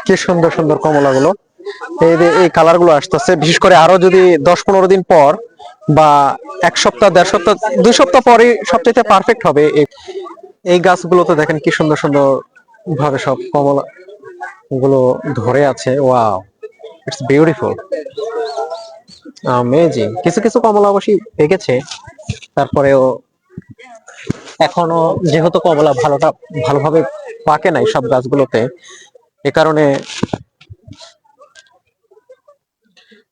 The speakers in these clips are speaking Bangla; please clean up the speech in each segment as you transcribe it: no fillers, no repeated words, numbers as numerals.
কি সুন্দর সুন্দর কমলাগুলো, এই কালার গুলো আসতেছে। বিশেষ করে আরো যদি 10-15 দিন পর বা 1 সপ্তাহ, 1.5 সপ্তাহ, 2 সপ্তাহ পরে সবচেয়ে পারফেক্ট হবে। এই গাছগুলোতে দেখেন কি সুন্দর সুন্দর ভাবে সব কমলা গুলো ধরে আছে। Wow, it's beautiful, amazing. কিছু কিছু কমলা অবশ্যই পেকেছে, তারপরেও এখনো যেহেতু কমলা ভালোভাবে পাকে নাই সব গাছগুলোতে, এ কারণে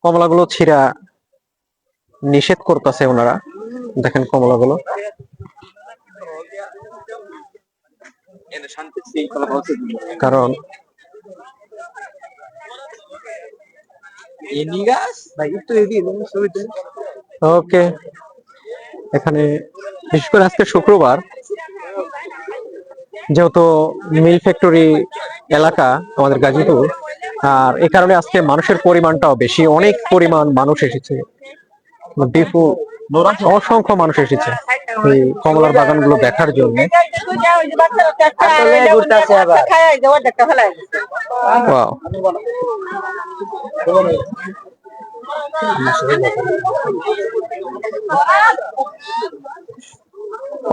কমলাগুলো ছিঁড়া নিষেধ করতেছে ওনারা। দেখেন কমলাগুলো, কারণ ওকে, এখানে বিশেষ করে আজকে শুক্রবার, যেহেতু মিল ফ্যাক্টরি এলাকা আমাদের গাজীপুর, আর এই কারণে আজকে মানুষের পরিমাণটাও বেশি। অনেক পরিমাণ মানুষ এসেছে, বিপুল অসংখ্য মানুষ এসেছে এই কমলার বাগানগুলো দেখার জন্য। Wow.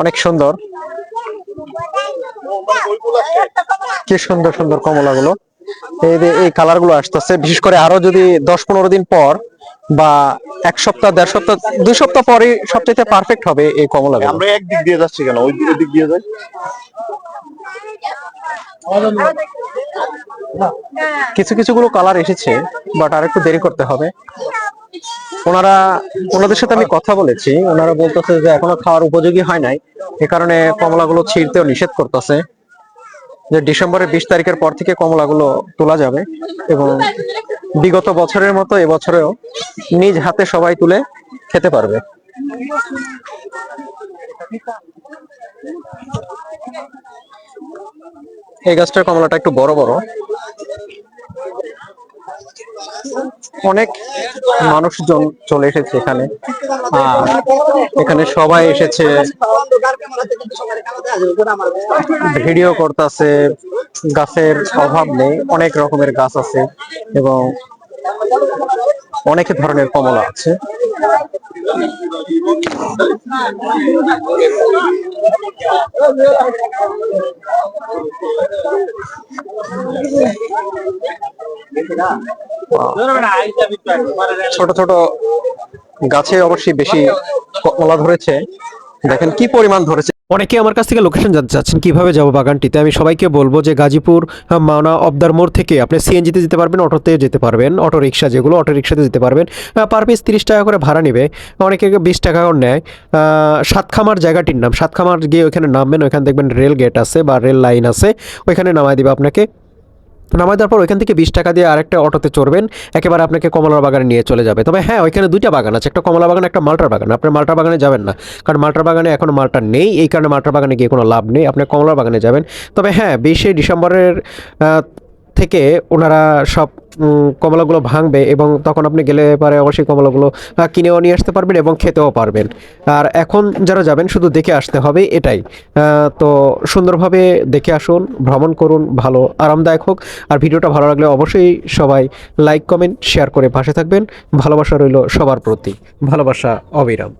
অনেক সুন্দর, কি সুন্দর সুন্দর কমলাগুলো, এই কালার গুলো আসতেছে। বিশেষ করে আরো যদি 10-15 দিন পর বা 1 সপ্তাহ, 1.5 সপ্তাহ, 2 সপ্তাহ পরে সবচেয়ে পারফেক্ট হবে এই কমলা। আমরা একদিক দিয়ে যাচ্ছি কেন, ওই দিক দিয়ে যাই। কিছু কিছু গুলো কালার এসেছে, বাট আর একটু দেরি করতে হবে। ওনাদের সাথে আমি কথা বলেছি, ওনারা বলতেছে যে এখনো খাওয়ার উপযোগী হয় নাই, এ কারণে কমলাগুলো ছিঁড়তেও নিষেধ করতেছে, যে ডিসেম্বরের 20 তারিখের পর থেকে কমলাগুলো তোলা যাবে এবং বিগত বছরের মতো এবছরেও নিজ হাতে সবাই তুলে খেতে পারবে। এই গাছটার কমলাটা একটু বড় বড়। অনেক মানুষজন চলে এসেছে এখানে, আর এখানে সবাই এসেছে, ভিডিও করতেছে। গাছের অভাব নেই, অনেক রকমের গাছ আছে এবং অনেক ধরনের কমলা আছে। ছোট ছোট গাছে অবশ্যই বেশি কমলা ধরেছে, দেখেন কি পরিমাণ ধরেছে। অনেকে আমার কাছ থেকে লোকেশন জানতে চাচ্ছেন কিভাবে যাব বাগানটিতে। আমি সবাইকে বলবো যে গাজীপুর মাওনা অবদার মোড় থেকে আপনি সিএনজিতে যেতে পারবেন, অটোতে যেতে পারবেন, অটো রিক্সা যেগুলো অটো রিক্সাতে যেতে পারবেন। পার পিস 30 টাকা করে ভাড়া নেবে, অনেকে 20 টাকা করে নেয়। সাতখামার জায়গাটির নাম, সাতখামার গিয়ে ওইখানে নামবেন, ওইখানে দেখবেন রেল গেট আছে বা রেল লাইন আছে, ওইখানে নামায় দিবে আপনাকে। নামায় দেওয়ার পর ওইখান থেকে 20 টাকা দিয়ে আরেকটা অটোতে চড়বেন, একেবারে আপনাকে কমলার বাগানে নিয়ে চলে যাবে। তবে হ্যাঁ, ওইখানে 2টা বাগান আছে, একটা কমলা বাগান, একটা মাল্টার বাগান। আপনি মাল্টার বাগানে যাবেন না, কারণ মাল্টার বাগানে এখনো মাল্টা নেই, এই কারণে মাল্টার বাগানে গিয়ে কোনো লাভ নেই, আপনি কমলার বাগানে যাবেন। তবে হ্যাঁ, 20 ডিসেম্বরের থেকে ওনারা সব কমলাগুলো ভাঙবে এবং তখন আপনি গেলে পারে অবশ্যই কমলাগুলো কিনেও নিয়ে আসতে পারবেন এবং খেতেও পারবেন। আর এখন যারা যাবেন শুধু দেখে আসতে হবে, এটাই। তো সুন্দরভাবে দেখে আসুন, ভ্রমণ করুন, ভালো আরামদায়ক হোক। আর ভিডিওটা ভালো লাগলে অবশ্যই সবাই লাইক, কমেন্ট, শেয়ার করে পাশে থাকবেন। ভালোবাসা রইল সবার প্রতি, ভালোবাসা অবিরাম।